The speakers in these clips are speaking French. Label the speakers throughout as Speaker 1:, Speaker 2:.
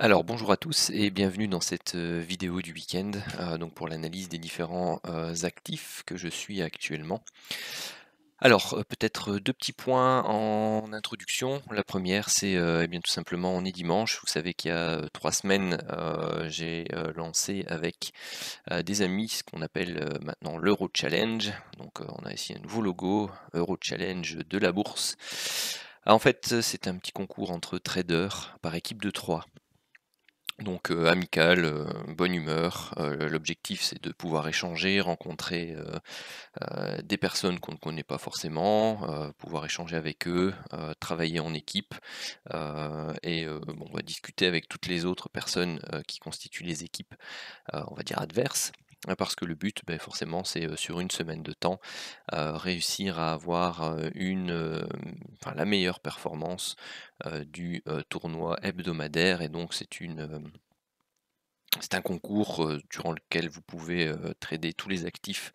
Speaker 1: Alors bonjour à tous et bienvenue dans cette vidéo du week-end donc pour l'analyse des différents actifs que je suis actuellement. Alors peut-être deux petits points en introduction. La première c'est eh bien tout simplement on est dimanche. Vous savez qu'il y a 3 semaines j'ai lancé avec des amis ce qu'on appelle maintenant l'Euro Challenge. Donc on a ici un nouveau logo, Euro Challenge de la bourse. En fait c'est un petit concours entre traders par équipe de 3. Donc amical, bonne humeur, l'objectif c'est de pouvoir échanger, rencontrer, des personnes qu'on ne connaît pas forcément, pouvoir échanger avec eux, travailler en équipe, bon, on va discuter avec toutes les autres personnes, qui constituent les équipes, on va dire adverses. Parce que le but, beh, forcément, c'est, sur une semaine de temps, réussir à avoir, enfin la meilleure performance, du, tournoi hebdomadaire et donc c'est un concours, durant lequel vous pouvez, trader tous les actifs,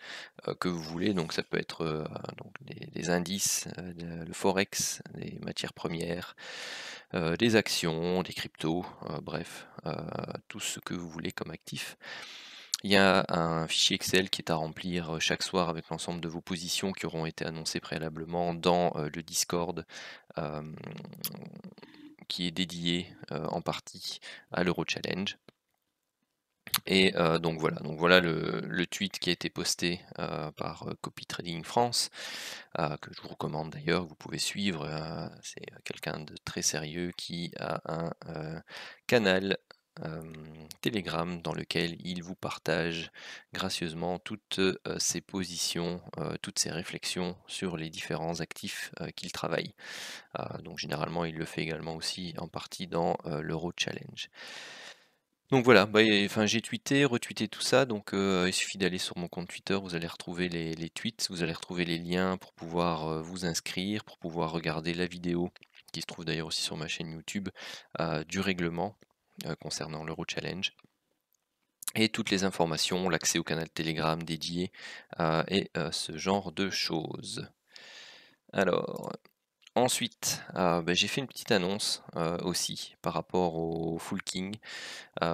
Speaker 1: que vous voulez. Donc ça peut être, donc des indices, le forex, les matières premières, des actions, des cryptos, bref, tout ce que vous voulez comme actif. Il y a un fichier Excel qui est à remplir, chaque soir avec l'ensemble de vos positions qui auront été annoncées préalablement dans, le Discord, hem, qui est dédié, en partie à l'Euro Challenge. Et donc voilà le tweet qui a été posté, par, Copy Trading France, que je vous recommande d'ailleurs, vous pouvez suivre, c'est, quelqu'un de très sérieux qui a un, canal, Telegram dans lequel il vous partage gracieusement toutes, ses positions, toutes ses réflexions sur les différents actifs, qu'il travaille. Donc généralement il le fait également aussi en partie dans, l'Euro Challenge. Donc voilà, bah, enfin j'ai tweeté, retweeté tout ça, donc il suffit d'aller sur mon compte Twitter, vous allez retrouver les tweets, vous allez retrouver les liens pour pouvoir, vous inscrire, pour pouvoir regarder la vidéo, qui se trouve d'ailleurs aussi sur ma chaîne YouTube, du règlement, concernant l'Euro Challenge et toutes les informations, l'accès au canal Telegram dédié, ce genre de choses. Alors ensuite, bah, j'ai fait une petite annonce, aussi par rapport au Full King.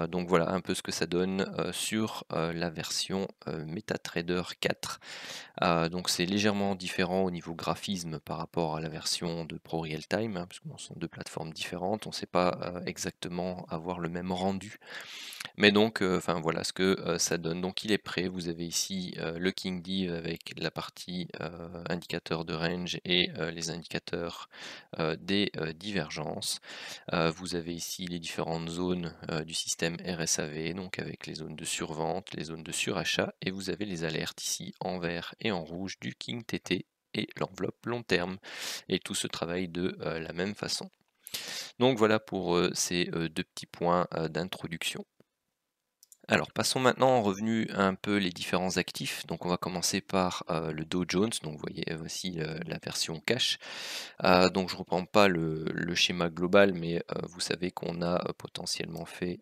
Speaker 1: Donc voilà un peu ce que ça donne, sur, la version, MetaTrader 4. Donc c'est légèrement différent au niveau graphisme par rapport à la version de Pro Realtime, hein, parce que bon, ce sont 2 plateformes différentes. On ne sait pas, exactement avoir le même rendu. Mais donc, enfin voilà ce que, ça donne. Donc il est prêt, vous avez ici, le King Div avec la partie, indicateur de range et les indicateurs, des, divergences. Vous avez ici les différentes zones, du système RSAV, donc avec les zones de survente, les zones de surachat et vous avez les alertes ici en vert et en rouge du King TT et l'enveloppe long terme et tout se travaille de, la même façon. Donc voilà pour, ces, 2 petits points, d'introduction. Alors passons maintenant en revue un peu les différents actifs. Donc on va commencer par, le Dow Jones, donc vous voyez, voici, la version cash. Donc je ne reprends pas le schéma global, mais vous savez qu'on a, potentiellement fait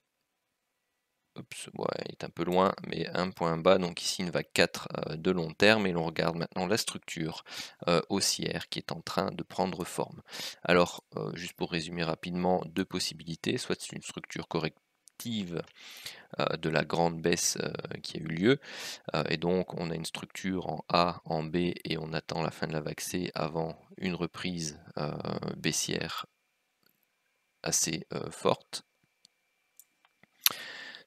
Speaker 1: oups, ouais, il est un peu loin, mais un point bas, donc ici une vague 4 de long terme et l'on regarde maintenant la structure, haussière qui est en train de prendre forme. Alors, juste pour résumer rapidement, 2 possibilités, soit c'est une structure corrective, de la grande baisse, qui a eu lieu, et donc on a une structure en A, en B et on attend la fin de la vague C avant une reprise, baissière assez, forte.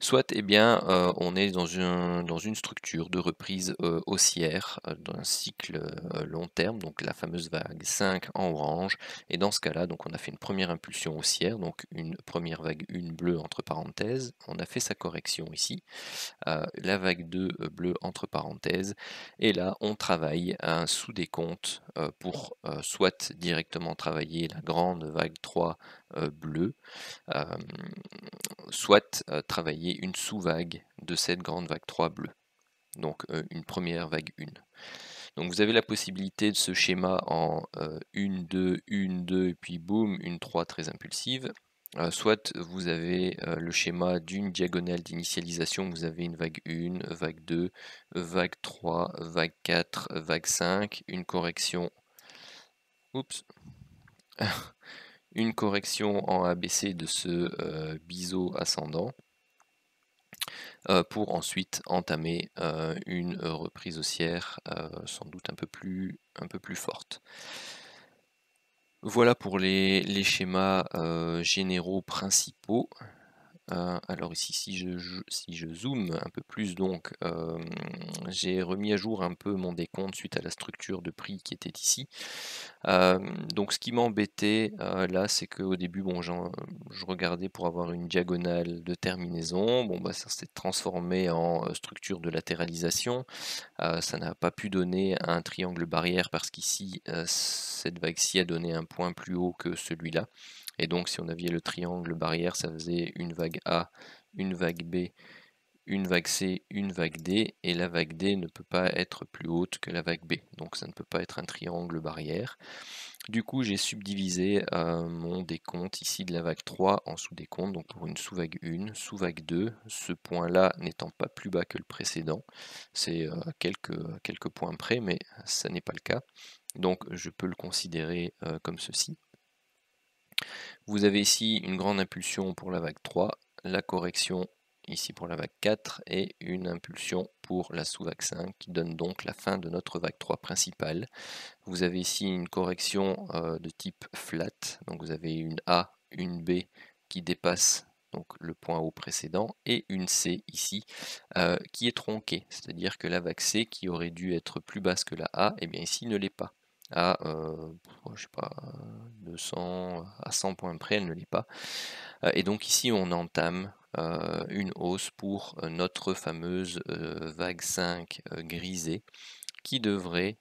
Speaker 1: Soit, eh bien, on est dans une structure de reprise, haussière, d'un cycle, long terme, donc la fameuse vague 5 en orange et dans ce cas-là, donc on a fait une première impulsion haussière, donc une première vague 1 bleue entre parenthèses, on a fait sa correction ici, la vague 2 bleue entre parenthèses et là on travaille un sous-décompte, pour, soit directement travailler la grande vague 3, bleue, hem, soit, travailler une sous-vague de cette grande vague 3 bleue. Donc, une première vague 1. Donc vous avez la possibilité de ce schéma en, 1-2, 1-2 et puis boum, une 3 très impulsive. Soit vous avez, le schéma d'une diagonale d'initialisation, vous avez une vague 1, vague 2, vague 3, vague 4, vague 5, une correction oups, une correction en ABC de ce biseau ascendant, pour ensuite entamer une reprise haussière sans doute un peu plus forte. Voilà pour les schémas généraux principaux. Alors ici, si je zoome un peu plus, donc j'ai remis à jour un peu mon décompte suite à la structure de prix qui était ici. Donc ce qui m'embêtait là, c'est qu'au début, bon, je regardais pour avoir une diagonale de terminaison. Bon, bah, ça s'est transformé en structure de latéralisation. Ça n'a pas pu donner un triangle barrière parce qu'ici, cette vague-ci a donné un point plus haut que celui-là. Et donc si on avait le triangle barrière, ça faisait une vague A, une vague B, une vague C, une vague D, et la vague D ne peut pas être plus haute que la vague B. Donc ça ne peut pas être un triangle barrière. Du coup, j'ai subdivisé mon décompte ici de la vague 3 en sous-décompte, donc pour une sous-vague 1, sous-vague 2, ce point-là n'étant pas plus bas que le précédent. C'est quelques points près, mais ça n'est pas le cas. Donc je peux le considérer comme ceci. Vous avez ici une grande impulsion pour la vague 3, la correction ici pour la vague 4 et une impulsion pour la sous-vague 5 qui donne donc la fin de notre vague 3 principale. Vous avez ici une correction de type flat, donc vous avez une A, une B qui dépasse donc le point haut précédent et une C ici qui est tronquée, c'est-à-dire que la vague C qui aurait dû être plus basse que la A, et bien ici ne l'est pas. À je sais pas, 200 à 100 points près, elle ne l'est pas. Et donc ici on entame une hausse pour notre fameuse vague 5 grisée qui devrait,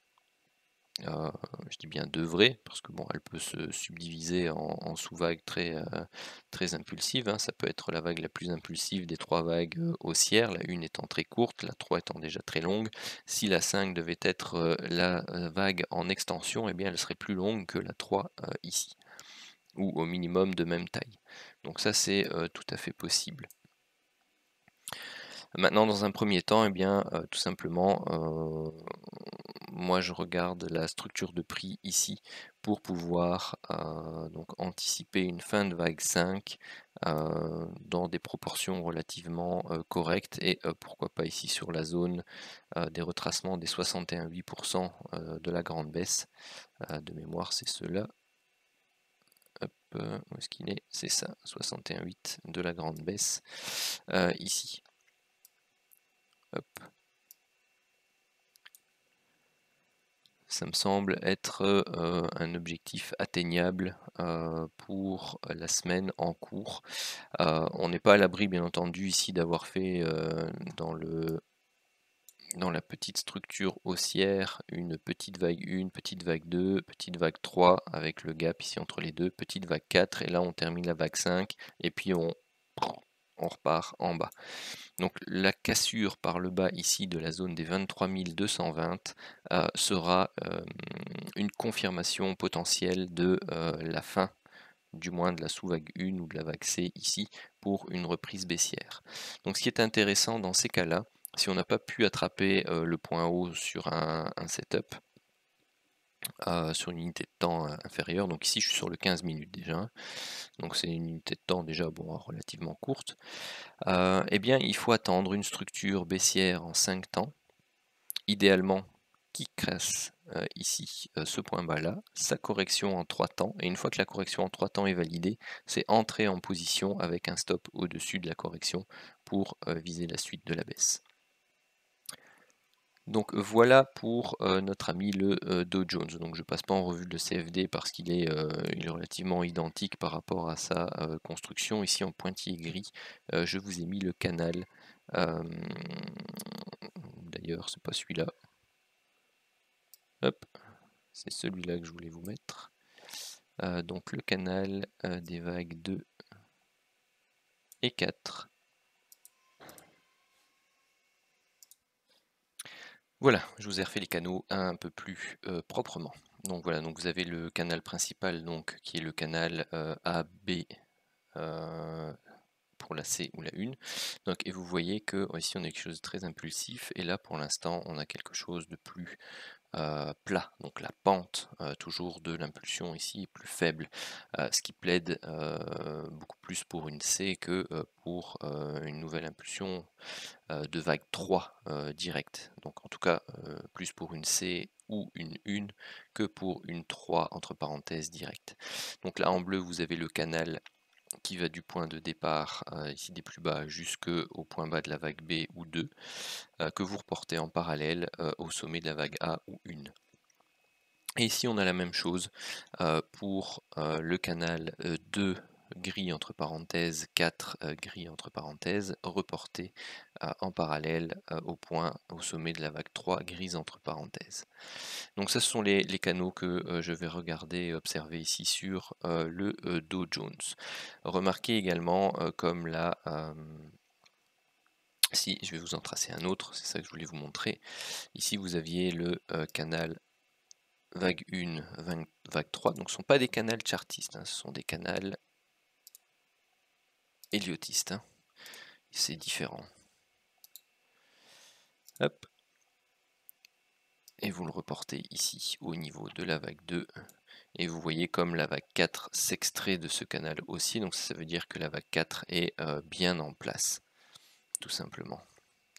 Speaker 1: je dis bien devrait, parce que bon, elle peut se subdiviser en sous-vagues très impulsives, hein. Ça peut être la vague la plus impulsive des trois vagues haussières, la 1 étant très courte, la 3 étant déjà très longue. Si la 5 devait être la vague en extension, eh bien elle serait plus longue que la 3 ici, ou au minimum de même taille. Donc ça c'est tout à fait possible. Maintenant, dans un premier temps, eh bien, tout simplement, moi je regarde la structure de prix ici pour pouvoir donc anticiper une fin de vague 5 dans des proportions relativement correctes et pourquoi pas ici sur la zone des retracements des 61,8% de la grande baisse. De mémoire, c'est cela. Hop, où est-ce qu'il est? C'est ça, 61,8 de la grande baisse ici. Hop. Ça me semble être un objectif atteignable pour la semaine en cours. On n'est pas à l'abri, bien entendu, ici d'avoir fait dans la petite structure haussière une petite vague 1, petite vague 2, petite vague 3 avec le gap ici entre les deux, petite vague 4 et là on termine la vague 5 et puis on repart en bas. Donc la cassure par le bas ici de la zone des 23 220 sera une confirmation potentielle de la fin, du moins de la sous-vague 1 ou de la vague C ici, pour une reprise baissière. Donc ce qui est intéressant dans ces cas-là, si on n'a pas pu attraper le point haut sur un setup, sur une unité de temps inférieure, donc ici je suis sur le 15 minutes déjà, donc c'est une unité de temps déjà bon, relativement courte, eh bien il faut attendre une structure baissière en 5 temps, idéalement qui casse ici ce point bas là, sa correction en 3 temps, et une fois que la correction en 3 temps est validée, c'est entrer en position avec un stop au-dessus de la correction pour viser la suite de la baisse. Donc voilà pour notre ami le Dow Jones. Donc je passe pas en revue le CFD parce qu'il est relativement identique par rapport à sa construction. Ici en pointillé gris, je vous ai mis le canal. D'ailleurs, c'est pas celui-là. Hop, c'est celui-là que je voulais vous mettre. Donc le canal des vagues 2 et 4. Voilà, je vous ai refait les canaux un peu plus proprement. Donc voilà, donc vous avez le canal principal donc, qui est le canal AB pour la C ou la 1. Donc, et vous voyez que ici on a quelque chose de très impulsif et là pour l'instant on a quelque chose de plus plat, donc la pente toujours de l'impulsion ici est plus faible, ce qui plaide beaucoup plus pour une C que pour une nouvelle impulsion de vague 3 directe. Donc en tout cas plus pour une C ou une 1 que pour une 3 entre parenthèses directe. Donc là en bleu vous avez le canal qui va du point de départ ici des plus bas jusqu'au point bas de la vague B ou 2 que vous reportez en parallèle au sommet de la vague A ou 1. Et ici on a la même chose pour le canal 2 gris entre parenthèses, 4 gris entre parenthèses, reporté en parallèle au sommet de la vague 3 grise entre parenthèses. Donc ça ce sont les canaux que je vais regarder et observer ici sur le Dow Jones. Remarquez également comme là, si je vais vous en tracer un autre, c'est ça que je voulais vous montrer. Ici vous aviez le canal vague 1, vague 3, donc ce ne sont pas des canals chartistes, hein, ce sont des canals héliotistes, hein. C'est différent. Hop. Et vous le reportez ici au niveau de la vague 2, et vous voyez comme la vague 4 s'extrait de ce canal aussi, donc ça veut dire que la vague 4 est bien en place, tout simplement.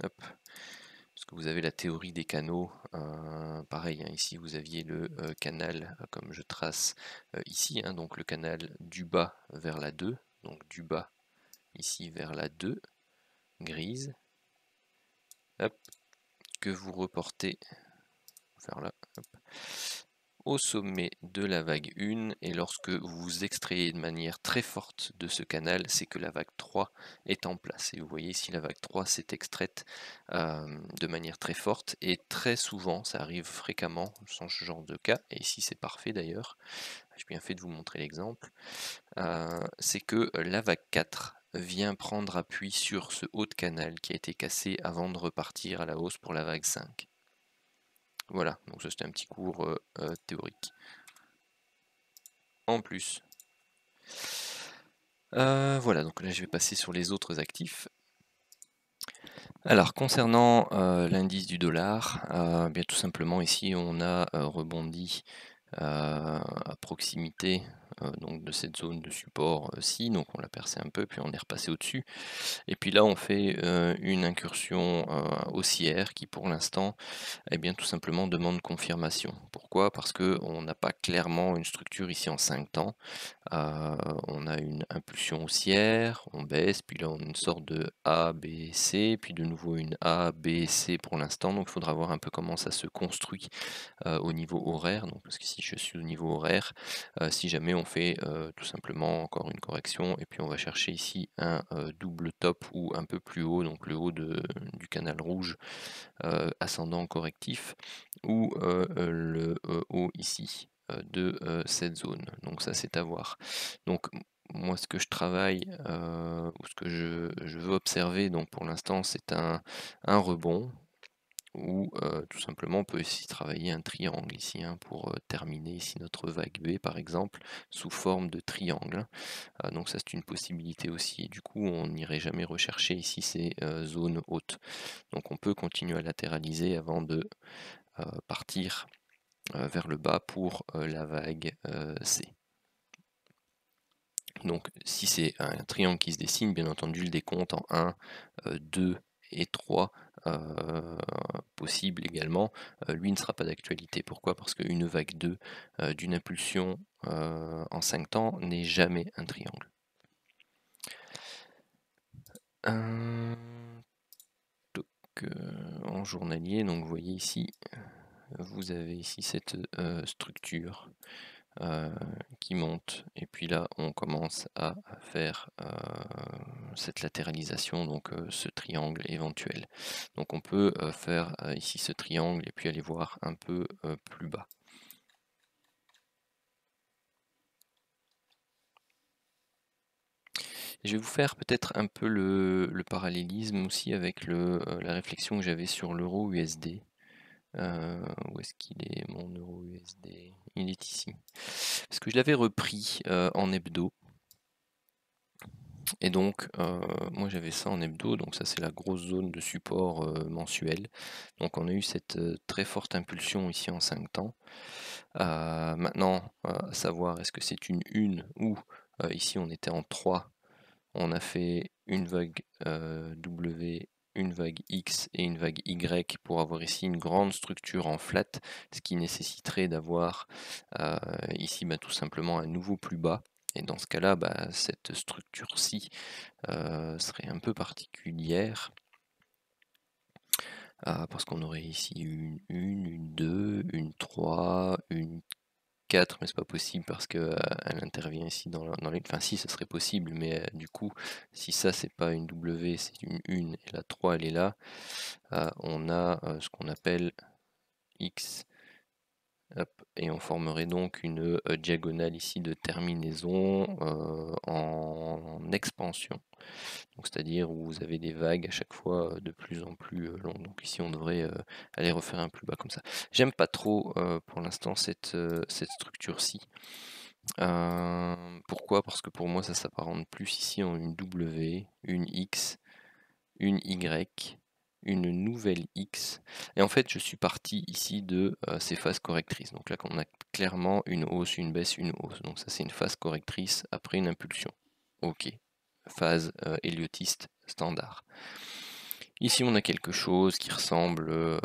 Speaker 1: Hop. Parce que vous avez la théorie des canaux, pareil, hein, ici vous aviez le canal, comme je trace ici, hein, donc le canal du bas vers la 2, donc du bas ici vers la 2, grise, hop, que vous reportez vers là, hop, au sommet de la vague 1, et lorsque vous extrayez de manière très forte de ce canal, c'est que la vague 3 est en place. Et vous voyez ici la vague 3 s'est extraite de manière très forte, et très souvent, ça arrive fréquemment dans ce genre de cas, et ici c'est parfait d'ailleurs, j'ai bien fait de vous montrer l'exemple, c'est que la vague 4 vient prendre appui sur ce haut de canal qui a été cassé avant de repartir à la hausse pour la vague 5. Voilà, donc ça c'était un petit cours théorique. En plus. Voilà, donc là je vais passer sur les autres actifs. Alors concernant l'indice du dollar, bien tout simplement ici on a rebondi à proximité donc de cette zone de support ci, donc on l'a percé un peu, puis on est repassé au-dessus. Et puis là on fait une incursion haussière qui pour l'instant eh bien tout simplement demande confirmation. Pourquoi? Parce qu'on n'a pas clairement une structure ici en 5 temps. On a une impulsion haussière, on baisse, puis là on a une sorte de A, B, C, puis de nouveau une A, B, C pour l'instant, donc il faudra voir un peu comment ça se construit au niveau horaire, donc, parce que si je suis au niveau horaire, si jamais on fait tout simplement encore une correction, et puis on va chercher ici un double top ou un peu plus haut, donc le haut du canal rouge ascendant correctif, ou le haut ici de cette zone. Donc ça c'est à voir. Donc moi ce que je travaille ou ce que je veux observer, donc pour l'instant c'est un rebond, ou tout simplement on peut aussi travailler un triangle ici hein, pour terminer ici notre vague B par exemple sous forme de triangle. Donc ça c'est une possibilité aussi, et du coup on n'irait jamais rechercher ici ces zones hautes. Donc on peut continuer à latéraliser avant de partir vers le bas pour la vague C. Donc si c'est un triangle qui se dessine, bien entendu le décompte en 1, 2 et 3 possible également, lui ne sera pas d'actualité. Pourquoi? Parce qu'une vague 2 d'une impulsion en 5 temps n'est jamais un triangle. En journalier, donc vous voyez ici, vous avez ici cette structure qui monte, et puis là on commence à faire cette latéralisation, donc ce triangle éventuel. Donc on peut faire ici ce triangle et puis aller voir un peu plus bas. Je vais vous faire peut-être un peu le parallélisme aussi avec la réflexion que j'avais sur l'euro USD. Où est-ce qu'il est mon euro USD? Il est ici. Parce que je l'avais repris en hebdo. Et donc, moi j'avais ça en hebdo, donc ça c'est la grosse zone de support mensuel. Donc on a eu cette très forte impulsion ici en 5 temps. Maintenant, à savoir est-ce que c'est une ou ici on était en 3, on a fait une vague W, une vague X et une vague Y pour avoir ici une grande structure en flat, ce qui nécessiterait d'avoir ici tout simplement un nouveau plus bas. Et dans ce cas-là, cette structure-ci serait un peu particulière parce qu'on aurait ici une 2, une 3, une 4, mais c'est pas possible parce qu'elle intervient ici dans les... Enfin si, ce serait possible, mais du coup, si ça c'est pas une W, c'est une et la 3 elle est là, on a ce qu'on appelle X. Hop, et on formerait donc une diagonale ici de terminaison en expansion. Donc c'est-à-dire où vous avez des vagues à chaque fois de plus en plus longues. Donc ici on devrait aller refaire un plus bas comme ça. J'aime pas trop pour l'instant cette structure-ci. Pourquoi? Parce que pour moi ça s'apparente plus ici en une W, une X, une Y, une nouvelle X. Et en fait je suis parti ici de ces phases correctrices. Donc là on a clairement une hausse, une baisse, une hausse. Donc ça c'est une phase correctrice après une impulsion. Ok, phase héliotiste standard. Ici on a quelque chose qui ressemble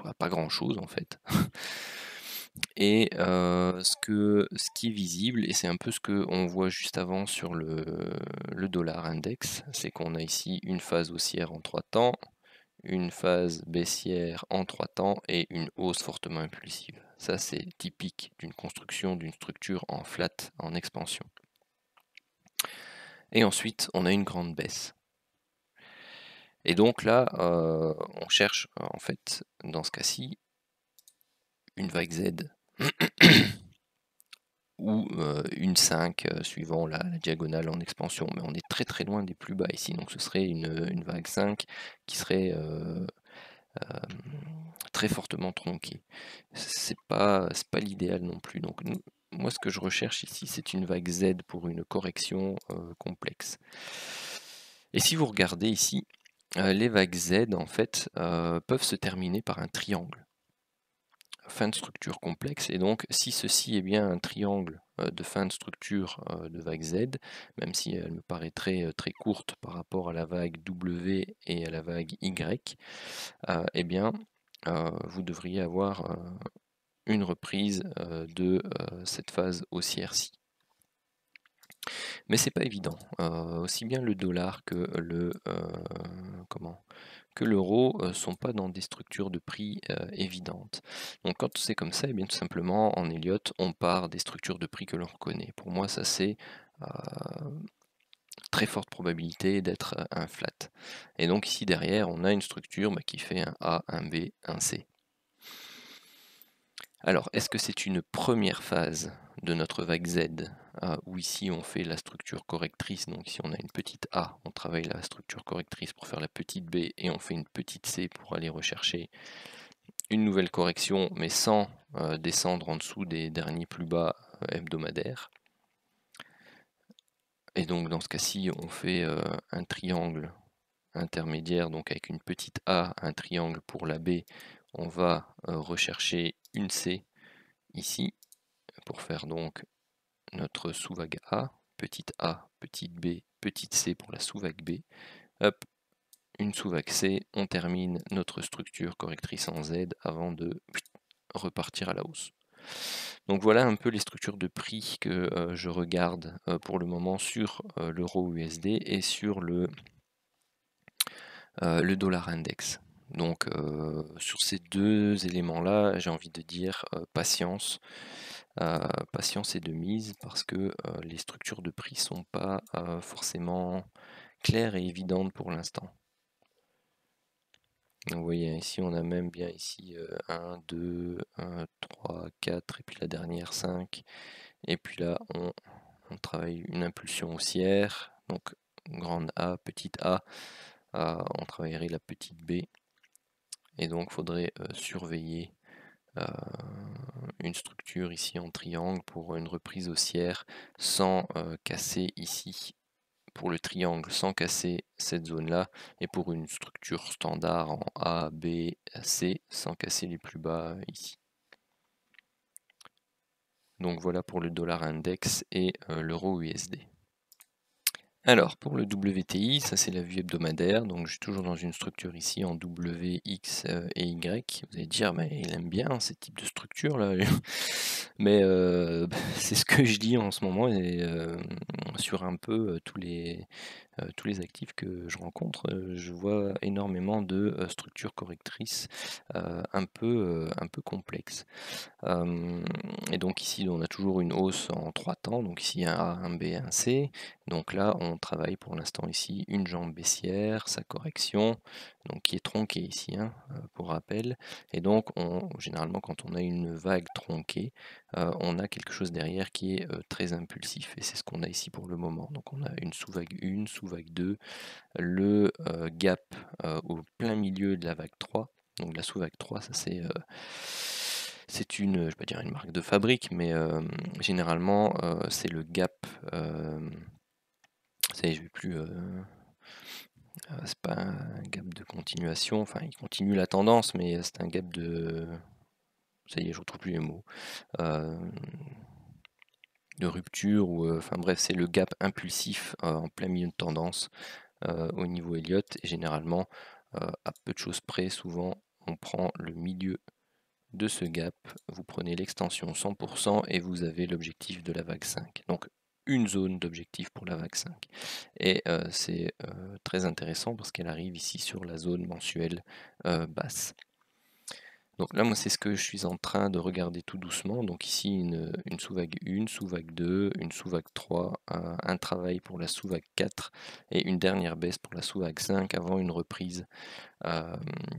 Speaker 1: à pas grand chose en fait. Et ce qui est visible, et c'est un peu ce qu'on voit juste avant sur le dollar index, c'est qu'on a ici une phase haussière en 3 temps, une phase baissière en 3 temps et une hausse fortement impulsive. Ça c'est typique d'une construction d'une structure en flat, en expansion. Et ensuite on a une grande baisse. Et donc là, on cherche en fait, dans ce cas-ci, une vague Z ou une 5 suivant la diagonale en expansion. Mais on est très très loin des plus bas ici, donc ce serait une vague 5 qui serait très fortement tronquée. C'est pas l'idéal non plus. Donc moi ce que je recherche ici, c'est une vague Z pour une correction complexe. Et si vous regardez ici, les vagues Z en fait peuvent se terminer par un triangle. Fin de structure complexe, et donc si ceci est bien un triangle de fin de structure de vague Z, même si elle me paraîtrait très courte par rapport à la vague W et à la vague Y, eh bien vous devriez avoir une reprise de cette phase haussière-ci. Mais c'est pas évident. Aussi bien le dollar que l'euro sont pas dans des structures de prix évidentes. Donc quand c'est comme ça, et bien tout simplement en Elliott, on part des structures de prix que l'on reconnaît. Pour moi, ça c'est très forte probabilité d'être un flat. Et donc ici derrière, on a une structure qui fait un A, un B, un C. Alors, est-ce que c'est une première phase de notre vague Z, où ici on fait la structure correctrice, donc ici on a une petite A, on travaille la structure correctrice pour faire la petite B, et on fait une petite C pour aller rechercher une nouvelle correction, mais sans descendre en dessous des derniers plus bas hebdomadaires. Et donc dans ce cas-ci, on fait un triangle intermédiaire, donc avec une petite A, un triangle pour la B, on va rechercher une C ici, pour faire donc notre sous-vague A, petite B, petite C pour la sous-vague B, hop, une sous-vague C, on termine notre structure correctrice en Z avant de repartir à la hausse. Donc voilà un peu les structures de prix que je regarde pour le moment sur l'euro USD et sur le dollar index. Donc sur ces deux éléments-là, j'ai envie de dire patience. Patience est de mise parce que les structures de prix sont pas forcément claires et évidentes pour l'instant. Vous voyez ici on a même bien ici 1, 2, 1, 3, 4 et puis la dernière 5. Et puis là on travaille une impulsion haussière, donc grande A, petite A, on travaillerait la petite B. Et donc il faudrait surveiller une structure ici en triangle pour une reprise haussière sans casser ici pour le triangle sans casser cette zone-là, et pour une structure standard en A, B, C, sans casser les plus bas ici. Donc voilà pour le dollar index et l'euro USD. Alors pour le WTI, ça c'est la vue hebdomadaire, donc je suis toujours dans une structure ici en W, X et Y. Vous allez dire, mais il aime bien ces types de structures là. Mais c'est ce que je dis en ce moment, et sur un peu tous les actifs que je rencontre, je vois énormément de structures correctrices un peu complexes. Et donc ici, on a toujours une hausse en 3 temps, donc ici un A, un B, un C. Donc là, on travaille pour l'instant ici une jambe baissière, sa correction, donc qui est tronquée ici, hein, pour rappel. Et donc, généralement, quand on a une vague tronquée, on a quelque chose derrière qui est très impulsif. Et c'est ce qu'on a ici pour le moment. Donc on a une sous-vague 1, sous-vague 2, le gap au plein milieu de la vague 3. Donc la sous-vague 3, ça c'est une, je vais pas dire une marque de fabrique, mais généralement c'est le gap. Ça y est, je vais plus. C'est pas un gap de continuation. Enfin, il continue la tendance, mais c'est un gap de. Ça y est, je retrouve plus les mots. De rupture ou enfin bref, c'est le gap impulsif en plein milieu de tendance au niveau Elliott. Et généralement, à peu de choses près, souvent, on prend le milieu de ce gap, vous prenez l'extension 100% et vous avez l'objectif de la vague 5. Donc une zone d'objectif pour la vague 5. Et c'est très intéressant parce qu'elle arrive ici sur la zone mensuelle basse. Donc là, moi, c'est ce que je suis en train de regarder tout doucement. Donc ici, une sous-vague 1, sous-vague 2, une sous-vague 3, un travail pour la sous-vague 4 et une dernière baisse pour la sous-vague 5 avant une reprise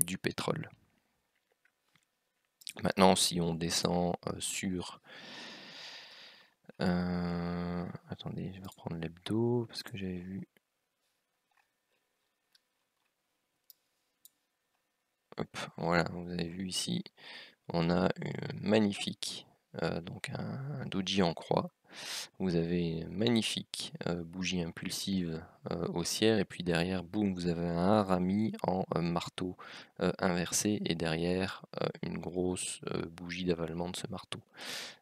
Speaker 1: du pétrole. Maintenant, si on descend sur... attendez, je vais reprendre l'hebdo parce que j'avais vu... Hop, voilà, vous avez vu ici, on a une magnifique, donc un doji en croix. Vous avez une magnifique bougie impulsive haussière, et puis derrière, boum, vous avez un harami en marteau inversé, et derrière, une grosse bougie d'avalement de ce marteau.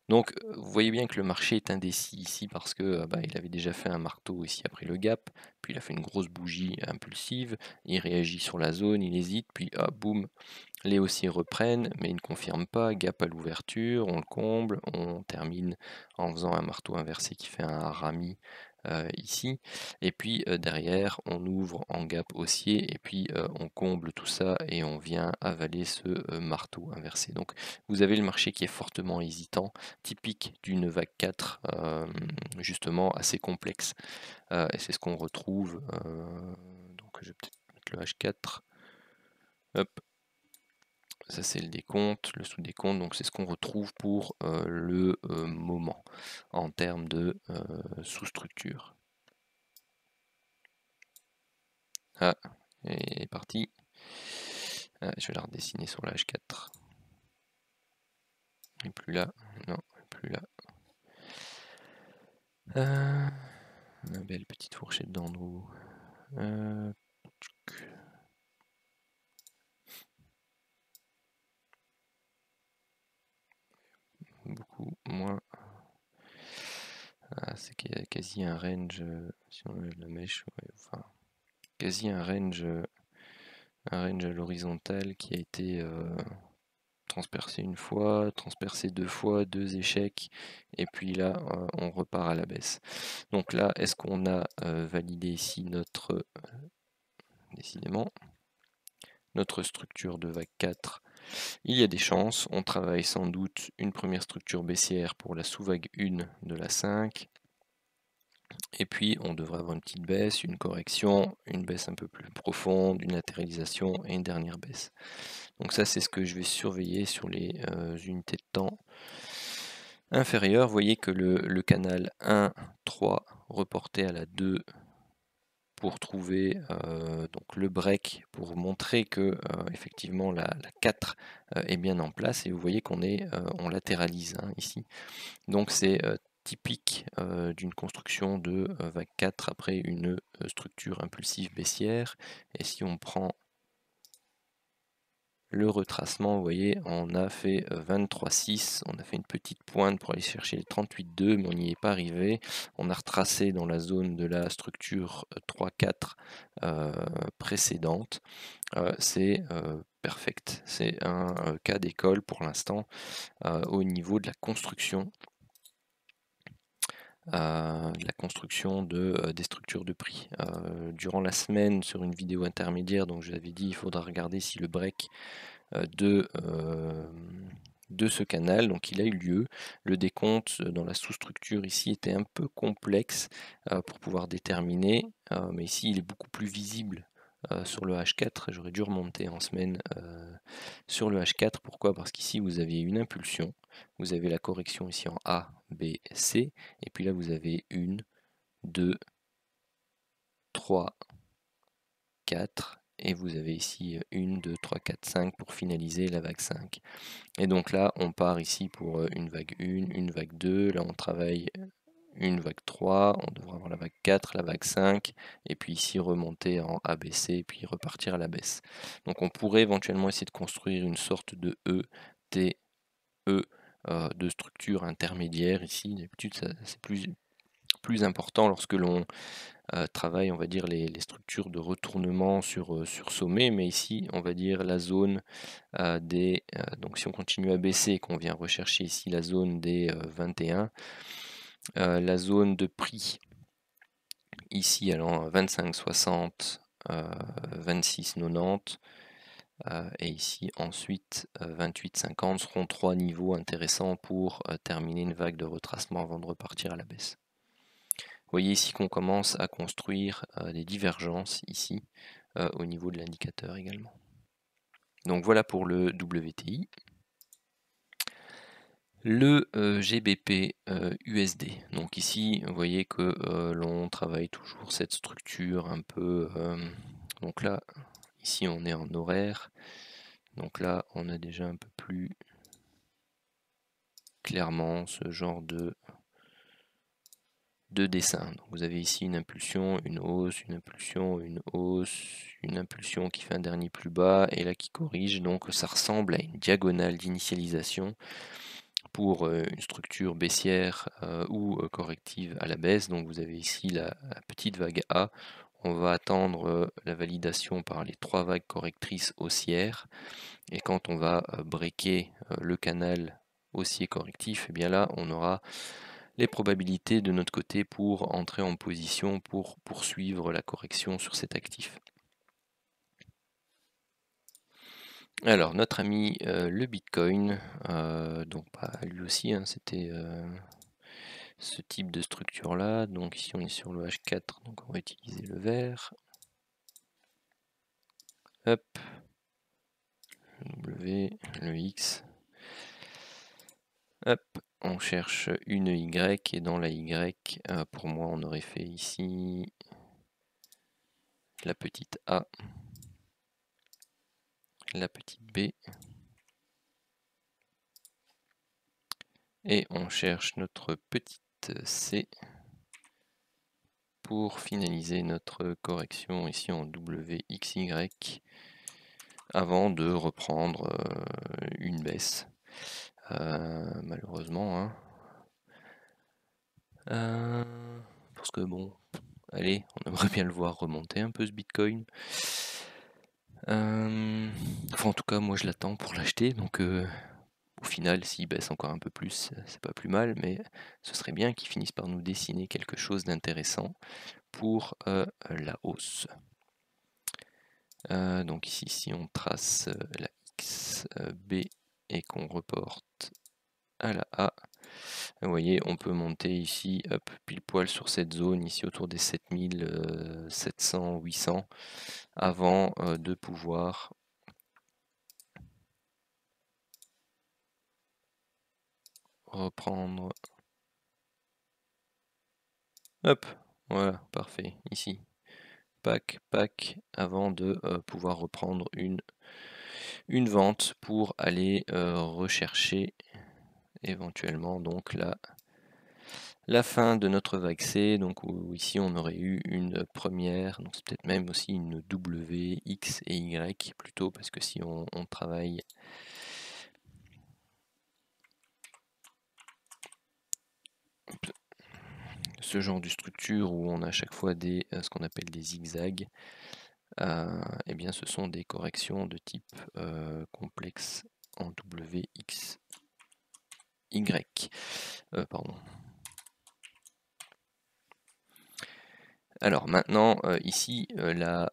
Speaker 1: Donc vous voyez bien que le marché est indécis ici parce que il avait déjà fait un marteau ici après le gap, puis il a fait une grosse bougie impulsive, il réagit sur la zone, il hésite, puis boum, les haussiers reprennent, mais ils ne confirment pas, gap à l'ouverture, on le comble, on termine en faisant un marteau inversé qui fait un harami ici, et puis derrière on ouvre en gap haussier, et puis on comble tout ça et on vient avaler ce marteau inversé. Donc vous avez le marché qui est fortement hésitant, typique d'une vague 4, justement assez complexe, et c'est ce qu'on retrouve, donc je vais peut-être mettre le H4, hop. Ça c'est le décompte, le sous-décompte, donc c'est ce qu'on retrouve pour le moment en termes de sous-structure. Ah, elle est partie. Ah, je vais la redessiner sur la H4. Elle n'est plus là, non, elle n'est plus là. Une belle petite fourchette d'Andrew. Beaucoup moins. Ah, c'est quasi un range, si on lève la mèche, ouais, enfin, quasi un range à l'horizontale qui a été transpercé une fois, transpercé 2 fois, 2 échecs, et puis là on repart à la baisse. Donc là, est-ce qu'on a validé ici notre, décidément, notre structure de vague 4? Il y a des chances, on travaille sans doute une première structure baissière pour la sous-vague 1 de la 5, et puis on devrait avoir une petite baisse, une correction, une baisse un peu plus profonde, une latéralisation et une dernière baisse. Donc ça c'est ce que je vais surveiller sur les unités de temps inférieures. Vous voyez que le canal 1, 3 reporté à la 2 pour trouver donc le break, pour montrer que effectivement la 4 est bien en place, et vous voyez qu'on est on latéralise ici. Donc c'est typique d'une construction de vague 4 après une structure impulsive baissière. Et si on prend le retracement, vous voyez, on a fait 23,6, on a fait une petite pointe pour aller chercher les 38,2, mais on n'y est pas arrivé. On a retracé dans la zone de la structure 3,4 précédente. C'est perfect, c'est un cas d'école pour l'instant au niveau de la construction. Des structures de prix. Durant la semaine, sur une vidéo intermédiaire, donc je l'avais dit, il faudra regarder si le break de ce canal, donc il a eu lieu. Le décompte dans la sous-structure ici était un peu complexe pour pouvoir déterminer, mais ici il est beaucoup plus visible sur le H4. J'aurais dû remonter en semaine sur le H4. Pourquoi? Parce qu'ici vous aviez une impulsion, vous avez la correction ici en A, B, C, et puis là vous avez 1, 2, 3, 4, et vous avez ici 1, 2, 3, 4, 5 pour finaliser la vague 5. Et donc là, on part ici pour une vague 1, une vague 2, là on travaille une vague 3, on devrait avoir la vague 4, la vague 5, et puis ici remonter en ABC, et puis repartir à la baisse. Donc on pourrait éventuellement essayer de construire une sorte de E, T, E, de structure intermédiaire ici. D'habitude, c'est plus important lorsque l'on travaille, on va dire, les structures de retournement sur sommet, mais ici, on va dire la zone donc si on continue à baisser et qu'on vient rechercher ici la zone des 21, la zone de prix ici allant 25,60, 26,90 et ici ensuite 28,50 seront trois niveaux intéressants pour terminer une vague de retracement avant de repartir à la baisse. Vous voyez ici qu'on commence à construire des divergences ici au niveau de l'indicateur également. Donc voilà pour le WTI. Le GBP USD. Donc ici, vous voyez que l'on travaille toujours cette structure un peu. Donc là, ici on est en horaire. Donc là, on a déjà un peu plus clairement ce genre de dessin. Donc vous avez ici une impulsion, une hausse, une impulsion, une hausse, une impulsion qui fait un dernier plus bas et là qui corrige. Donc ça ressemble à une diagonale d'initialisation pour une structure baissière ou corrective à la baisse. Donc vous avez ici la petite vague A. On va attendre la validation par les trois vagues correctrices haussières. Et quand on va breaker le canal haussier correctif, et bien là on aura les probabilités de notre côté pour entrer en position pour poursuivre la correction sur cet actif. Alors notre ami le Bitcoin, donc lui aussi c'était ce type de structure là. Donc ici on est sur le H4, donc on va utiliser le vert. Hop, le W, le X. Hop, on cherche une Y et dans la Y, pour moi on aurait fait ici la petite A, la petite B. Et on cherche notre petite C pour finaliser notre correction ici en WXY avant de reprendre une baisse. Malheureusement, hein. Parce que bon, allez, on aimerait bien le voir remonter un peu ce Bitcoin. Enfin, en tout cas, moi je l'attends pour l'acheter, donc au final, s'il baisse encore un peu plus, c'est pas plus mal, mais ce serait bien qu'il finisse par nous dessiner quelque chose d'intéressant pour la hausse. Donc ici, si on trace la X, B et qu'on reporte à la A, vous voyez, on peut monter ici, hop, pile poil sur cette zone, ici autour des 7700, 800, avant de pouvoir reprendre. Hop, voilà, parfait, ici. Pack, avant de pouvoir reprendre une vente pour aller rechercher éventuellement donc la fin de notre vague C, donc où ici on aurait eu une première, donc c'est peut-être même aussi une W, X et Y plutôt, parce que si on travaille ce genre de structure où on a à chaque fois des, ce qu'on appelle des zigzags, eh bien ce sont des corrections de type complexe en W, X, Y. Pardon. Alors maintenant, ici, la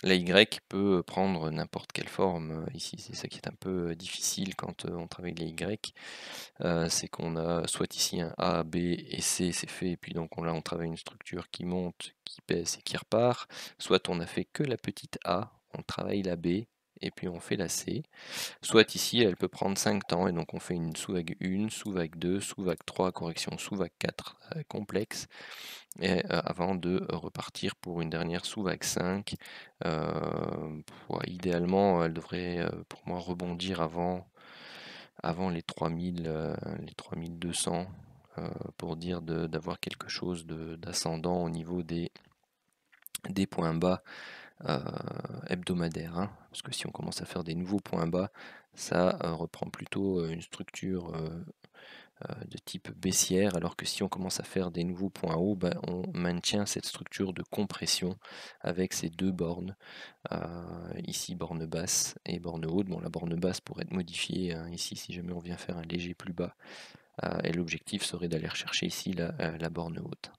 Speaker 1: Y peut prendre n'importe quelle forme. Ici, c'est ça qui est un peu difficile quand on travaille les Y. C'est qu'on a soit ici un A, B et C, c'est fait, et puis donc là on travaille une structure qui monte, qui baisse et qui repart. Soit on a fait que la petite A, on travaille la B, et puis on fait la C. Soit ici, elle peut prendre 5 temps, et donc on fait une sous-vague 1, sous-vague 2, sous-vague 3, correction sous-vague 4, complexe, et avant de repartir pour une dernière sous-vague 5. Idéalement, elle devrait pour moi rebondir avant les 3200, pour dire d'avoir quelque chose d'ascendant au niveau des points bas hebdomadaires, hein. Parce que si on commence à faire des nouveaux points bas, ça reprend plutôt une structure de type baissière, alors que si on commence à faire des nouveaux points hauts, ben, on maintient cette structure de compression avec ces deux bornes, ici borne basse et borne haute. Bon, la borne basse pourrait être modifiée ici si jamais on vient faire un léger plus bas, et l'objectif serait d'aller rechercher ici la borne haute.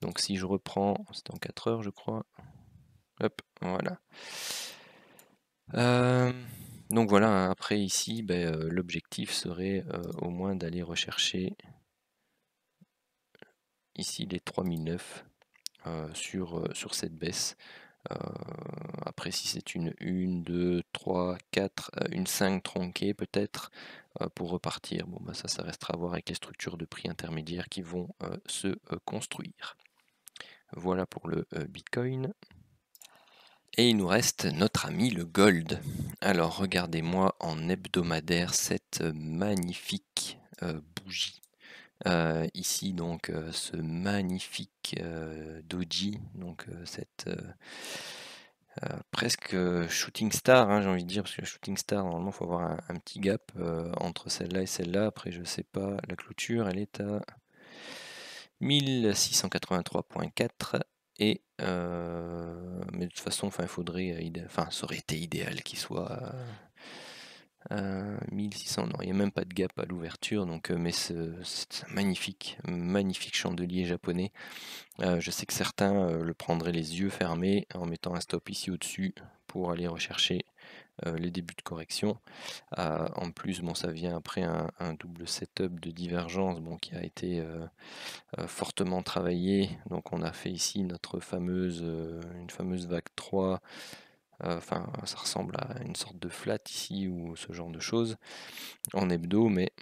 Speaker 1: Donc si je reprends, c'était en 4 heures je crois, hop, voilà. Donc voilà, après ici, l'objectif serait au moins d'aller rechercher ici les 3009 sur cette baisse. Après si c'est une 1, 2, 3, 4, une 5 tronquée peut-être pour repartir. Bon bah ça restera à voir avec les structures de prix intermédiaires qui vont se construire. Voilà pour le Bitcoin. Et il nous reste notre ami le gold. Alors regardez-moi en hebdomadaire cette magnifique bougie. Ici donc ce magnifique doji, donc cette presque shooting star, hein, j'ai envie de dire, parce que la shooting star normalement il faut avoir un petit gap entre celle-là et celle-là. Après je sais pas, la clôture elle est à 1683.4 et mais de toute façon, il faudrait, ça aurait été idéal qu'il soit 1600. Non, il n'y a même pas de gap à l'ouverture, donc mais c'est un magnifique chandelier japonais. Je sais que certains le prendraient les yeux fermés en mettant un stop ici au-dessus pour aller rechercher les débuts de correction. En plus, bon, ça vient après un double setup de divergence, bon, qui a été fortement travaillé. Donc on a fait ici notre une fameuse vague 3. Enfin, ça ressemble à une sorte de flat ici ou ce genre de choses en hebdo, mais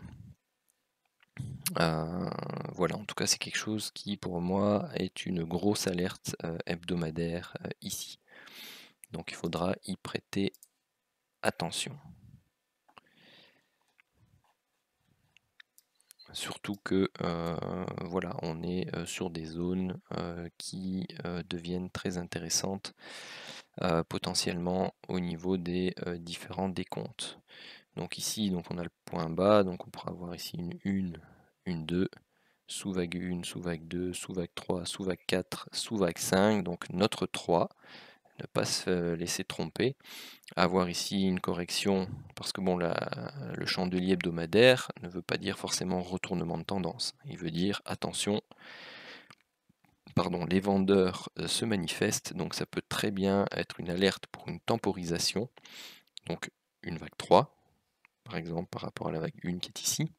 Speaker 1: voilà, en tout cas c'est quelque chose qui pour moi est une grosse alerte hebdomadaire ici. Donc il faudra y prêter attention. Surtout que voilà, on est sur des zones qui deviennent très intéressantes potentiellement au niveau des différents décomptes. Donc ici, donc on a le point bas, donc on pourra avoir ici une 2, sous-vague 1, sous-vague 2, sous-vague 3, sous-vague 4, sous-vague 5, donc notre 3, ne pas se laisser tromper. Avoir ici une correction, parce que bon, le chandelier hebdomadaire ne veut pas dire forcément retournement de tendance. Il veut dire attention, pardon, les vendeurs se manifestent, donc ça peut très bien être une alerte pour une temporisation, donc une vague 3, par exemple par rapport à la vague 1 qui est ici,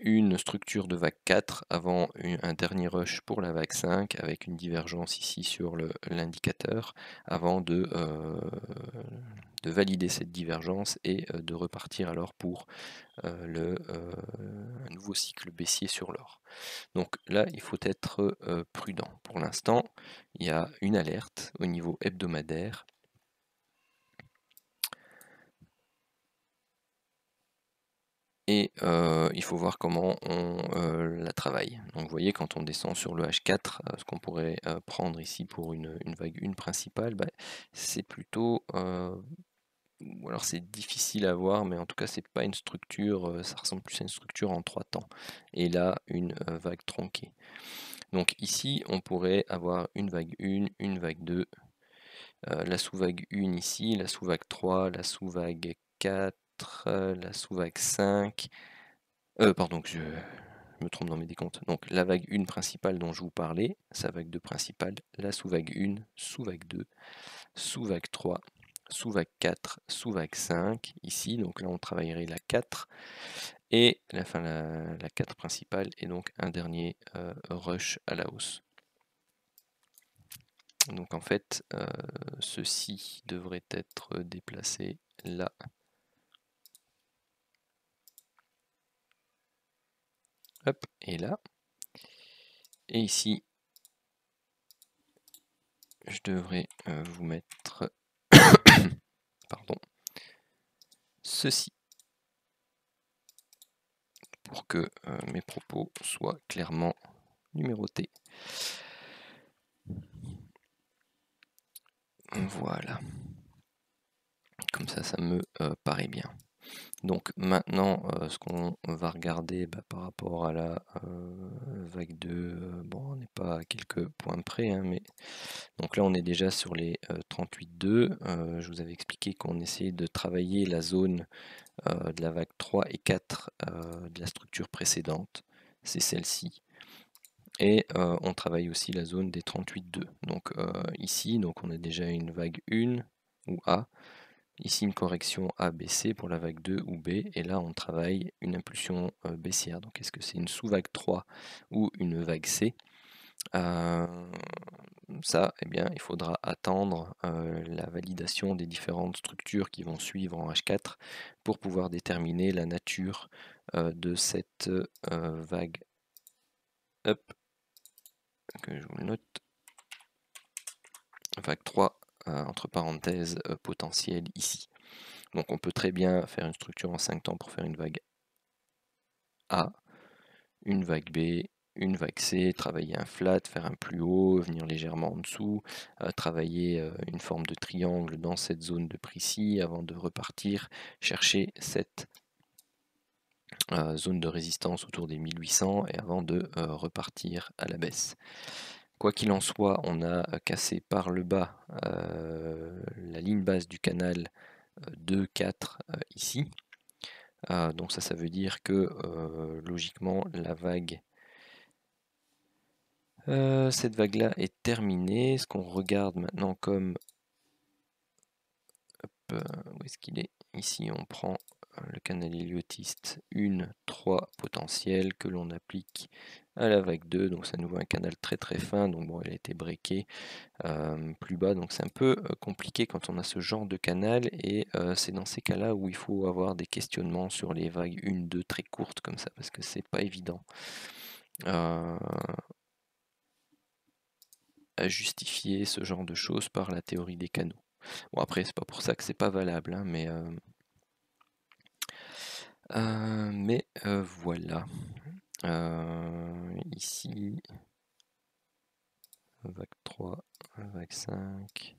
Speaker 1: une structure de vague 4 avant un dernier rush pour la vague 5 avec une divergence ici sur l'indicateur avant de valider cette divergence et de repartir alors pour un nouveau cycle baissier sur l'or. Donc là, il faut être prudent. Pour l'instant, il y a une alerte au niveau hebdomadaire. et il faut voir comment on la travaille. Donc vous voyez, quand on descend sur le H4, ce qu'on pourrait prendre ici pour une vague 1 principale, bah, c'est plutôt ou alors c'est difficile à voir, mais en tout cas c'est pas une structure, ça ressemble plus à une structure en 3 temps. Et là, une vague tronquée. Donc ici, on pourrait avoir une vague 1, une vague 2, la sous-vague 1 ici, la sous-vague 3, la sous-vague 4, la sous-vague 5. Pardon, je me trompe dans mes décomptes. Donc la vague 1 principale dont je vous parlais, sa vague 2 principale, la sous-vague 1, sous-vague 2, sous-vague 3, sous-vague 4, sous-vague 5, ici, donc là on travaillerait la 4, et la 4 principale, et donc un dernier rush à la hausse. Donc en fait, ceci devrait être déplacé là. Hop, et là. Et ici, je devrais vous mettre pardon, ceci pour que mes propos soient clairement numérotés. Voilà. Comme ça me paraît bien. Donc maintenant, ce qu'on va regarder par rapport à la vague 2, bon, on n'est pas à quelques points près, hein, mais donc là on est déjà sur les 38,2. Je vous avais expliqué qu'on essayait de travailler la zone de la vague 3 et 4 de la structure précédente, c'est celle-ci. Et on travaille aussi la zone des 38,2. Donc ici, donc on a déjà une vague 1 ou A. Ici une correction ABC pour la vague 2 ou B, et là on travaille une impulsion baissière. Donc est-ce que c'est une sous-vague 3 ou une vague C? Ça, eh bien, il faudra attendre la validation des différentes structures qui vont suivre en H4 pour pouvoir déterminer la nature de cette vague. Hop, que je vous le note. Vague 3, entre parenthèses, potentielle ici. Donc on peut très bien faire une structure en 5 temps pour faire une vague A, une vague B, une vague C, travailler un flat, faire un plus haut, venir légèrement en dessous, travailler une forme de triangle dans cette zone de prix-ci avant de repartir chercher cette zone de résistance autour des 1800 et avant de repartir à la baisse. Quoi qu'il en soit, on a cassé par le bas la ligne basse du canal 2-4 ici. Donc ça veut dire que logiquement la vague, cette vague-là est terminée. Ce qu'on regarde maintenant comme, où est-ce qu'il est? Ici on prend le canal héliotiste 1, 3 potentiels que l'on applique à la vague 2, donc c'est à nouveau un canal très très fin, donc bon, il a été breaké plus bas, donc c'est un peu compliqué quand on a ce genre de canal, et c'est dans ces cas-là où il faut avoir des questionnements sur les vagues 1, 2 très courtes comme ça, parce que c'est pas évident à justifier ce genre de choses par la théorie des canaux. Bon, après, c'est pas pour ça que c'est pas valable, hein, mais voilà. Ici, vague 3, vague 5,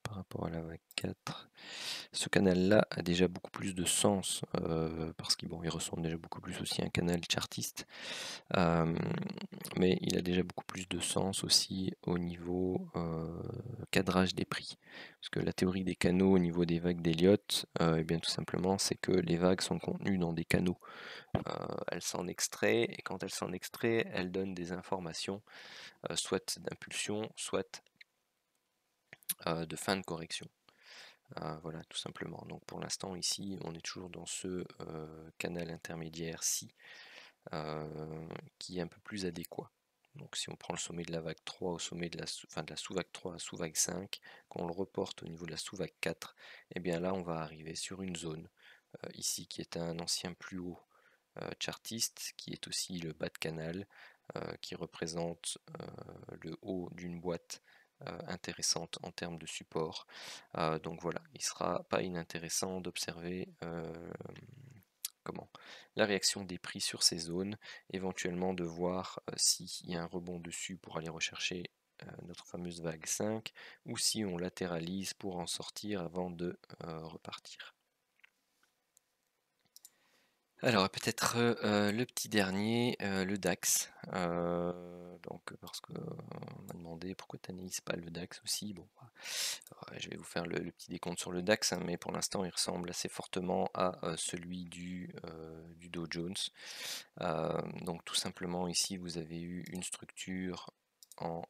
Speaker 1: par rapport à la vague 4. Ce canal-là a déjà beaucoup plus de sens, parce qu'il il ressemble déjà beaucoup plus aussi à un canal chartiste, mais il a déjà beaucoup plus de sens aussi au niveau cadrage des prix. Parce que la théorie des canaux au niveau des vagues d'Elliott, eh bien tout simplement, c'est que les vagues sont contenues dans des canaux. Elles s'en extraient, et quand elles s'en extraient, elles donnent des informations, soit d'impulsion, soit de fin de correction. Voilà, tout simplement. Donc pour l'instant ici, on est toujours dans ce canal intermédiaire-ci, qui est un peu plus adéquat. Donc si on prend le sommet de la vague 3 au sommet de la sous-vague 3 à sous-vague 5, qu'on le reporte au niveau de la sous-vague 4, et eh bien là on va arriver sur une zone ici qui est un ancien plus haut chartiste, qui est aussi le bas de canal, qui représente le haut d'une boîte intéressante en termes de support. Donc voilà, il sera pas inintéressant d'observer comment, la réaction des prix sur ces zones, éventuellement de voir s'il y a un rebond dessus pour aller rechercher notre fameuse vague 5, ou si on latéralise pour en sortir avant de repartir. Alors peut-être le petit dernier, le DAX. Donc parce qu'on m'a demandé pourquoi tu n'analyses pas le DAX aussi. Bon, je vais vous faire le petit décompte sur le DAX, hein, mais pour l'instant il ressemble assez fortement à celui du Dow Jones. Donc tout simplement ici vous avez eu une structure en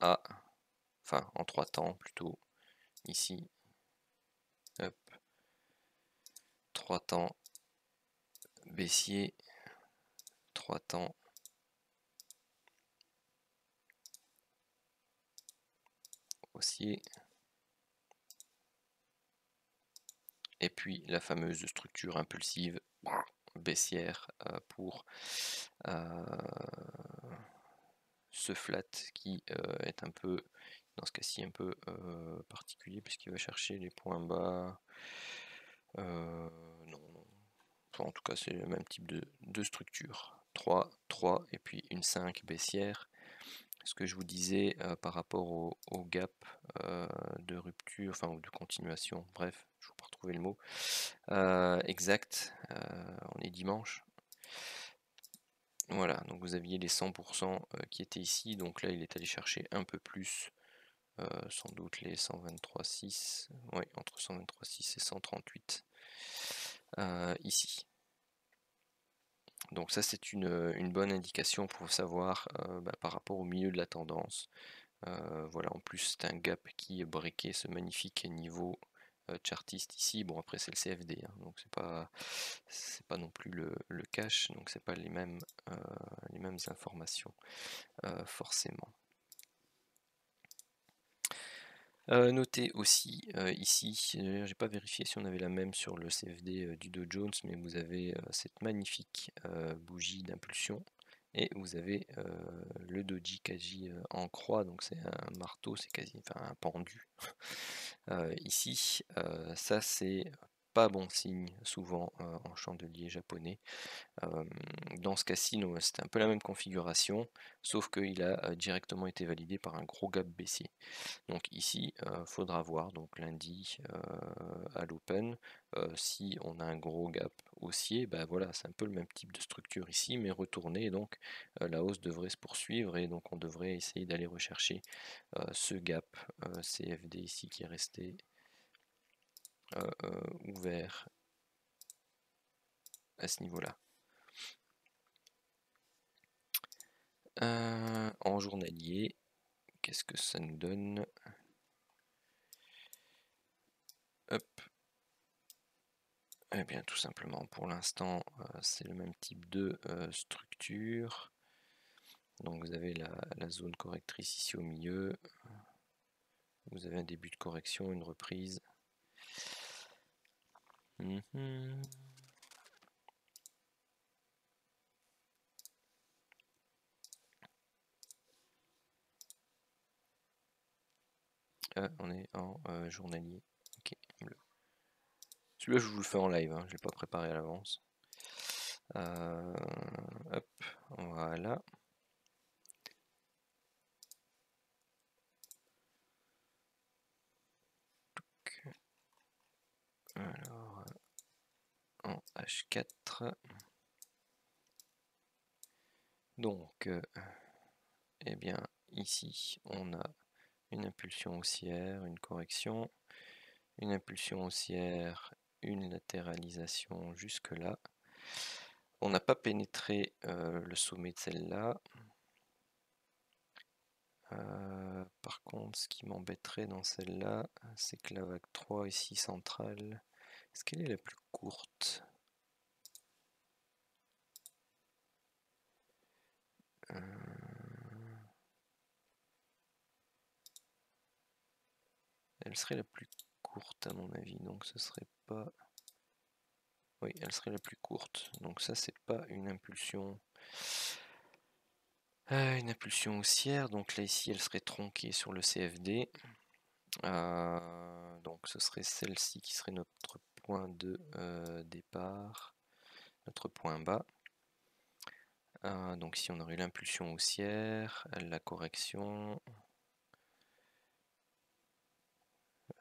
Speaker 1: A, enfin en 3 temps plutôt, ici, hop, 3 temps baissier, 3 temps haussier, et puis la fameuse structure impulsive baissière pour ce flat qui est un peu, dans ce cas-ci, un peu particulier puisqu'il va chercher les points bas. Non, enfin, en tout cas c'est le même type de structure. 3, 3 et puis une 5 baissière. Ce que je vous disais par rapport au gap de rupture, enfin ou de continuation, bref, je ne vais pas retrouver le mot exact, on est dimanche. Voilà, donc vous aviez les 100% qui étaient ici, donc là il est allé chercher un peu plus, sans doute les 123,6, oui, entre 123,6 et 138 ici. Donc ça c'est une bonne indication pour savoir par rapport au milieu de la tendance. Voilà, en plus c'est un gap qui breakait ce magnifique niveau chartiste ici. Bon après c'est le CFD, hein, donc c'est pas non plus le cash, donc c'est pas les mêmes informations forcément. Notez aussi ici, j'ai pas vérifié si on avait la même sur le CFD du Dow Jones, mais vous avez cette magnifique bougie d'impulsion, et vous avez le Doji Kaji en croix, donc c'est un marteau, c'est quasi, enfin un pendu. Ici, ça c'est pas bon signe souvent en chandelier japonais. Dans ce cas-ci, c'était un peu la même configuration, sauf qu'il a directement été validé par un gros gap baissier. Donc ici, faudra voir, donc lundi à l'open, si on a un gros gap haussier, ben voilà, c'est un peu le même type de structure ici, mais retourné, et donc la hausse devrait se poursuivre, et donc on devrait essayer d'aller rechercher ce gap CFD ici qui est resté ouvert à ce niveau-là. En journalier, qu'est-ce que ça nous donne? Hop. Eh bien, tout simplement, pour l'instant, c'est le même type de structure. Donc, vous avez la zone correctrice ici au milieu. Vous avez un début de correction, une reprise. On est en journalier. Ok, bleu. Celui-là, je vous le fais en live, hein, je ne l'ai pas préparé à l'avance. Hop, voilà. Alors, en H4. Donc, eh bien, ici, on a une impulsion haussière, une correction, une impulsion haussière, une latéralisation jusque là. On n'a pas pénétré le sommet de celle-là. Par contre, ce qui m'embêterait dans celle-là, c'est que la vague 3 ici centrale, est-ce qu'elle est la plus courte? Elle serait la plus courte à mon avis, donc ce serait pas... Oui, elle serait la plus courte, donc ça c'est pas une impulsion haussière, donc là ici elle serait tronquée sur le CFD, donc ce serait celle-ci qui serait notre point de départ. notre point bas. Donc ici on aurait l'impulsion haussière, la correction,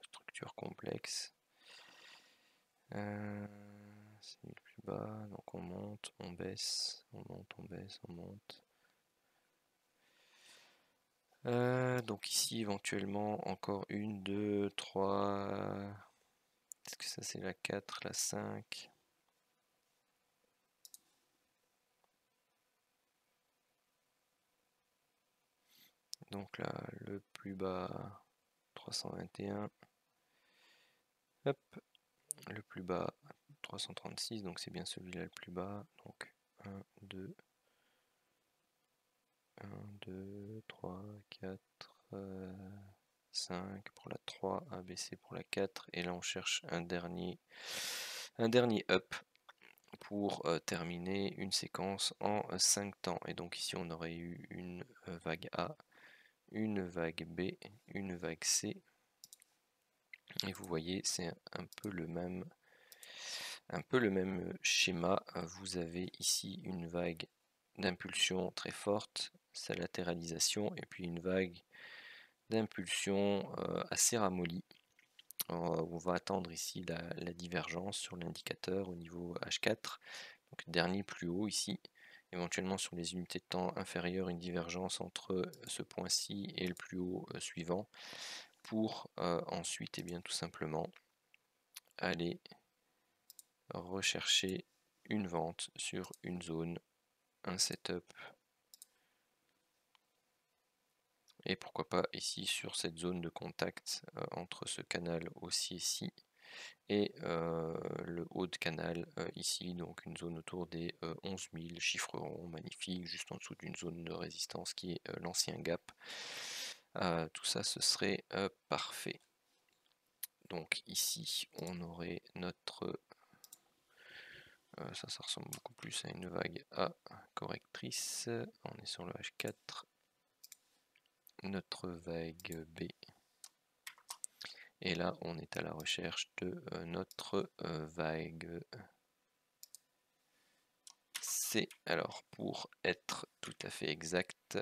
Speaker 1: structure complexe. C'est le plus bas, donc on monte, on baisse, on monte, on baisse, on monte. Donc ici éventuellement encore 1, 2, 3. Est-ce que ça c'est la 4, la 5? Donc là le plus bas 321. Hop, le plus bas 336, donc c'est bien celui-là le plus bas. Donc 1, 2, 1, 2, 3, 4, 5 pour la 3, ABC pour la 4, et là on cherche un dernier up pour terminer une séquence en 5 temps. Et donc ici on aurait eu une vague A, une vague B, une vague C, et vous voyez c'est un peu le même schéma. Vous avez ici une vague d'impulsion très forte, sa latéralisation, et puis une vague d'impulsion assez ramollie. On va attendre ici la divergence sur l'indicateur au niveau H4, donc dernier plus haut ici, éventuellement sur les unités de temps inférieures une divergence entre ce point-ci et le plus haut suivant, pour ensuite tout simplement aller rechercher une vente sur une zone, un setup, et pourquoi pas ici sur cette zone de contact entre ce canal haussier-ci et le haut de canal ici, donc une zone autour des 11 000, chiffre rond, magnifique, juste en dessous d'une zone de résistance qui est l'ancien gap. Tout ça ce serait parfait. Donc ici on aurait notre ça ressemble beaucoup plus à une vague A correctrice. On est sur le H4, notre vague B, et là on est à la recherche de notre vague C. Alors pour être tout à fait exact,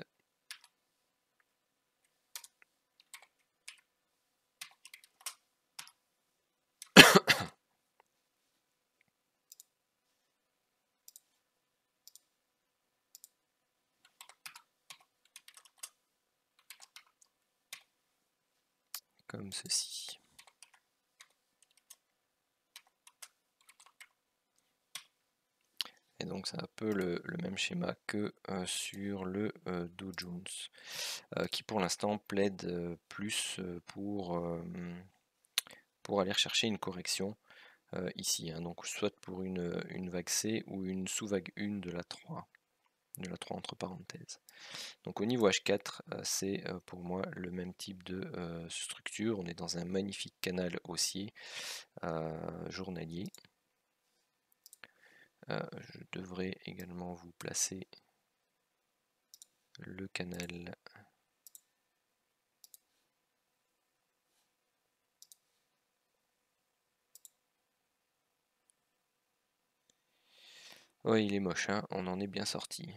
Speaker 1: comme ceci. Et donc c'est un peu le même schéma que sur le Dow Jones, qui pour l'instant plaide plus pour aller rechercher une correction ici, hein, donc soit pour une vague C ou une sous-vague 1 de la 3 entre parenthèses. Donc au niveau H4, c'est pour moi le même type de structure. On est dans un magnifique canal haussier journalier. Je devrais également vous placer le canal ouais, il est moche, hein, on en est bien sorti.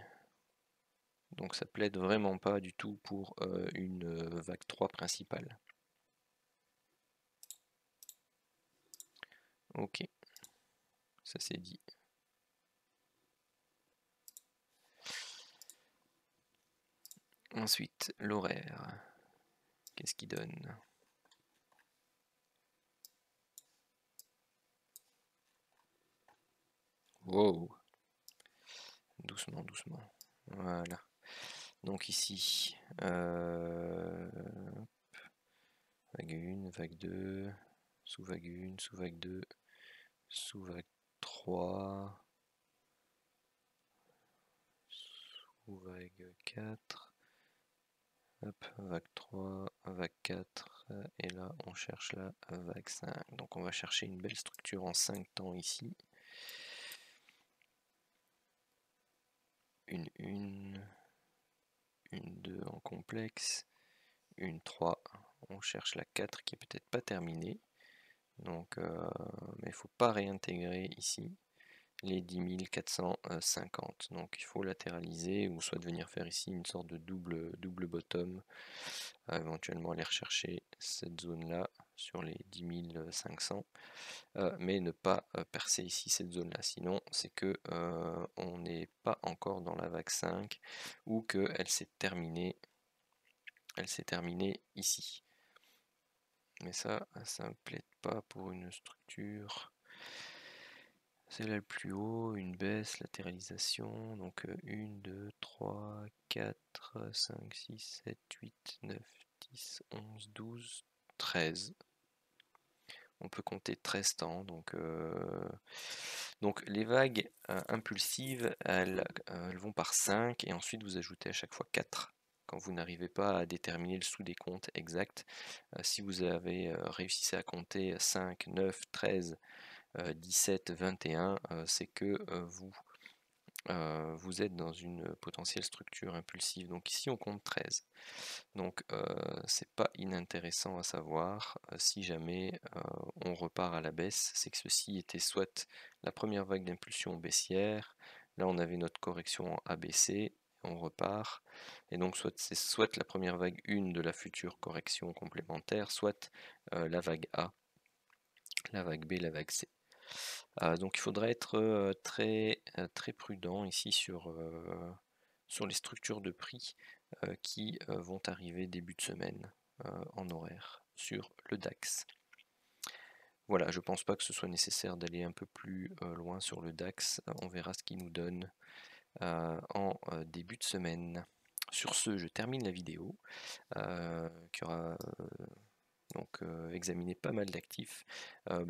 Speaker 1: Donc ça plaide vraiment pas du tout pour une vague 3 principale. Ok, ça c'est dit. Ensuite, l'horaire. Qu'est-ce qu'il donne? Wow. Doucement, doucement. Voilà. Donc ici, vague 1, vague 2, sous-vague 1, sous-vague 2, sous-vague 3, sous-vague 4, hop, vague 3, vague 4, et là on cherche la vague 5. Donc on va chercher une belle structure en 5 temps ici. Une 1, une 2 en complexe, une 3, on cherche la 4 qui est peut-être pas terminée. Donc, mais il ne faut pas réintégrer ici. les 10 450. Donc il faut latéraliser ou soit venir faire ici une sorte de double bottom, éventuellement aller rechercher cette zone-là sur les 10 500, mais ne pas percer ici cette zone-là. Sinon, c'est que on n'est pas encore dans la vague 5 ou qu'elle s'est terminée, ici. Mais ça me plaît pas pour une structure. C'est là le plus haut, une baisse, latéralisation, donc 1, 2, 3, 4, 5, 6, 7, 8, 9, 10, 11, 12, 13. On peut compter 13 temps, donc les vagues impulsives, elles vont par 5, et ensuite vous ajoutez à chaque fois 4. Quand vous n'arrivez pas à déterminer le sous-décompte exact, si vous avez réussi à compter 5, 9, 13, 17, 21, c'est que vous êtes dans une potentielle structure impulsive. Donc ici on compte 13. Donc c'est pas inintéressant à savoir. Si jamais on repart à la baisse, c'est que ceci était soit la première vague d'impulsion baissière, là on avait notre correction en ABC, on repart, et donc c'est soit la première vague 1 de la future correction complémentaire, soit la vague A, la vague B, la vague C. Donc il faudra être très prudent ici sur les structures de prix qui vont arriver début de semaine en horaire sur le DAX. Voilà, je pense pas que ce soit nécessaire d'aller un peu plus loin sur le DAX. On verra ce qu'il nous donne en début de semaine. Sur ce, je termine la vidéo qui aura donc examiner pas mal d'actifs.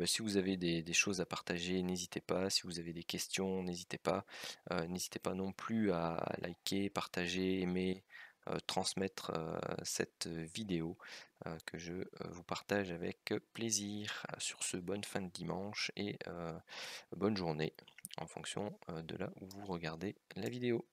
Speaker 1: Si vous avez des choses à partager, n'hésitez pas. Si vous avez des questions, n'hésitez pas. N'hésitez pas non plus à liker, partager, aimer, transmettre cette vidéo que je vous partage avec plaisir. Sur ce, bonne fin de dimanche et bonne journée en fonction de là où vous regardez la vidéo.